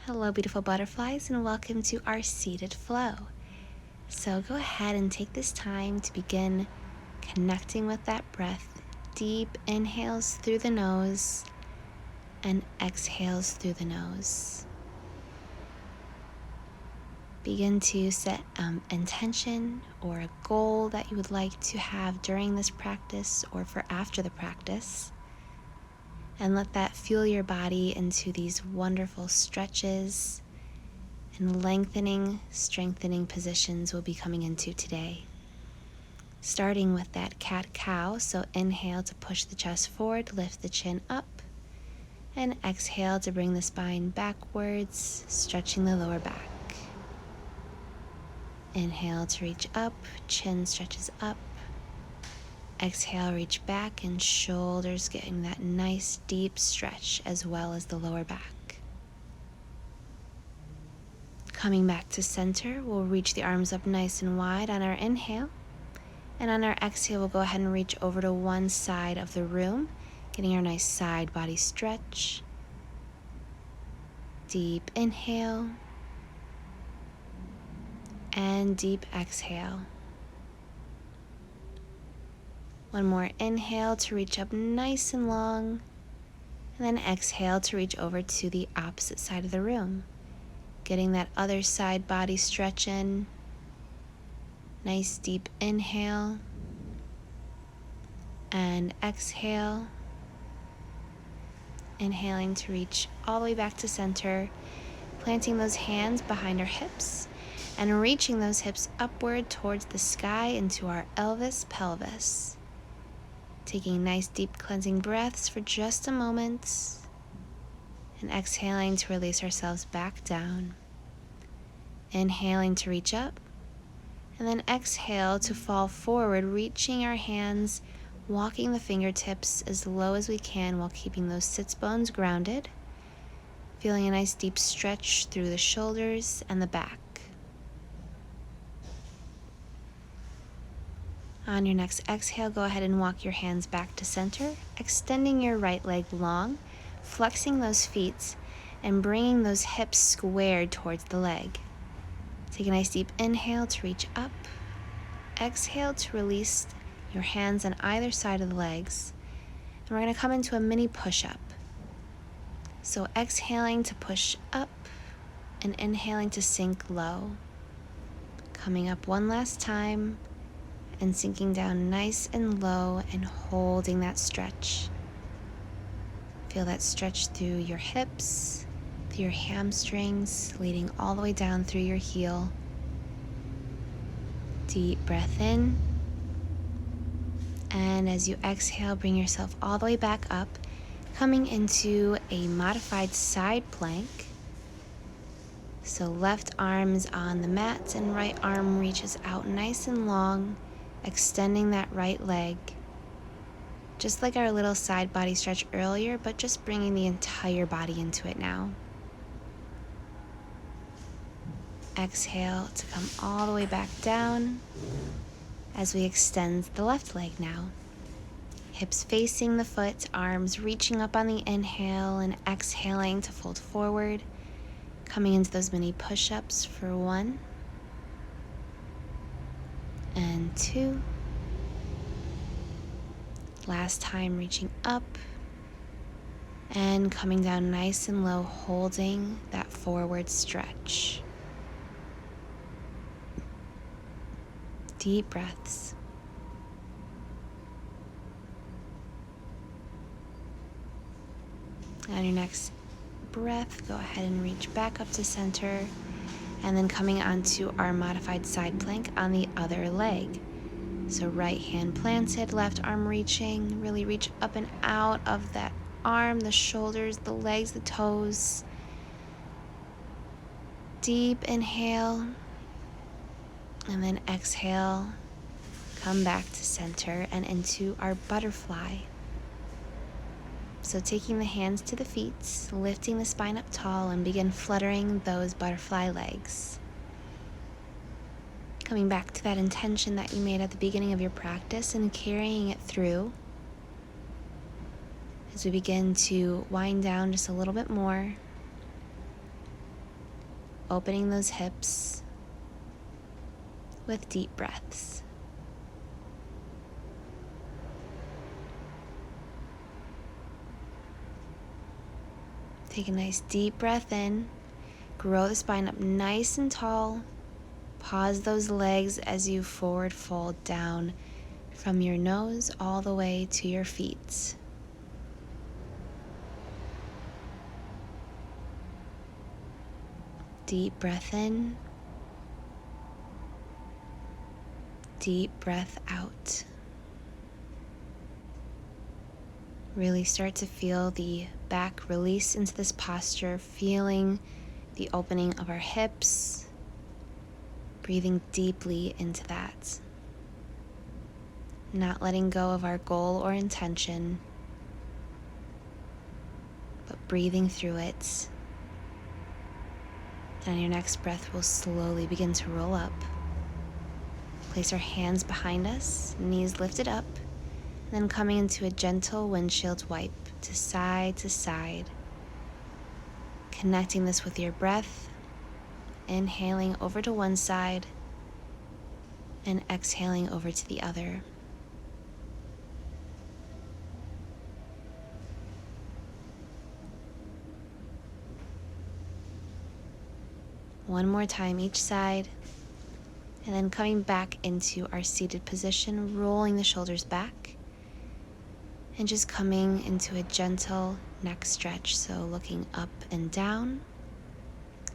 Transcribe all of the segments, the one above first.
Hello, beautiful butterflies, and welcome to our seated flow. So go ahead and take this time to begin connecting with that breath. Deep inhales through the nose and exhales through the nose. Begin to set intention or a goal that you would like to have during this practice or for after the practice. And let that fuel your body into these wonderful stretches and lengthening, strengthening positions we'll be coming into today. Starting with that cat-cow, so inhale to push the chest forward, lift the chin up, and exhale to bring the spine backwards, stretching the lower back. Inhale to reach up, chin stretches up. Exhale, reach back, and shoulders getting that nice deep stretch as well as the lower back. Coming back to center, we'll reach the arms up nice and wide on our inhale. And on our exhale, we'll go ahead and reach over to one side of the room, getting our nice side body stretch. Deep inhale. And deep exhale. One more inhale to reach up nice and long, and then exhale to reach over to the opposite side of the room, getting that other side body stretch in. Nice deep inhale and exhale. Inhaling to reach all the way back to center, planting those hands behind our hips and reaching those hips upward towards the sky into our pelvis. Taking nice deep cleansing breaths for just a moment and exhaling to release ourselves back down. Inhaling to reach up and then exhale to fall forward, reaching our hands, walking the fingertips as low as we can while keeping those sits bones grounded. Feeling a nice deep stretch through the shoulders and the back. On your next exhale, go ahead and walk your hands back to center, extending your right leg long, flexing those feet, and bringing those hips squared towards the leg. Take a nice deep inhale to reach up. Exhale to release your hands on either side of the legs. And we're going to come into a mini push-up. So exhaling to push up and inhaling to sink low. Coming up one last time. And sinking down nice and low and holding that stretch. Feel that stretch through your hips, through your hamstrings, leading all the way down through your heel. Deep breath in. And as you exhale, bring yourself all the way back up, coming into a modified side plank. So left arm's on the mat and right arm reaches out nice and long, extending that right leg, just like our little side body stretch earlier, but just bringing the entire body into it now. Exhale to come all the way back down as we extend the left leg now. Hips facing the foot, arms reaching up on the inhale and exhaling to fold forward, coming into those mini push-ups for 1 and 2. Last time, reaching up and coming down nice and low, holding that forward stretch. Deep breaths. On your next breath, go ahead and reach back up to center, and then coming onto our modified side plank on the other leg. So right hand planted, left arm reaching, really reach up and out of that arm, the shoulders, the legs, the toes. Deep inhale, and then exhale, come back to center and into our butterfly. So taking the hands to the feet, lifting the spine up tall, and begin fluttering those butterfly legs. Coming back to that intention that you made at the beginning of your practice and carrying it through as we begin to wind down just a little bit more. opening those hips with deep breaths. Take a nice deep breath in. Grow the spine up nice and tall. Pause those legs as you forward fold down from your nose all the way to your feet. Deep breath in. Deep breath out. Really start to feel the back release into this posture, feeling the opening of our hips, breathing deeply into that. Not letting go of our goal or intention, but breathing through it. And on your next breath, we'll slowly begin to roll up. Place our hands behind us, knees lifted up, and then coming into a gentle windshield wipe to side, connecting this with your breath, inhaling over to one side and exhaling over to the other. One more time each side, and then coming back into our seated position, rolling the shoulders back, and just coming into a gentle neck stretch. So looking up and down,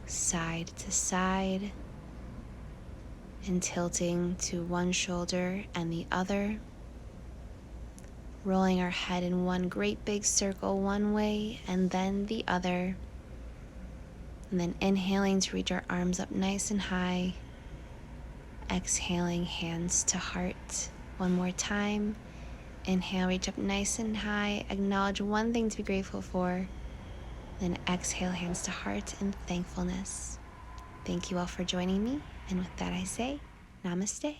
side to side, and tilting to one shoulder and the other. Rolling our head in one great big circle one way and then the other. And then inhaling to reach our arms up nice and high. Exhaling, hands to heart. One more time. Inhale, reach up nice and high. Acknowledge one thing to be grateful for. Then exhale, hands to heart in thankfulness. Thank you all for joining me. And with that I say, Namaste.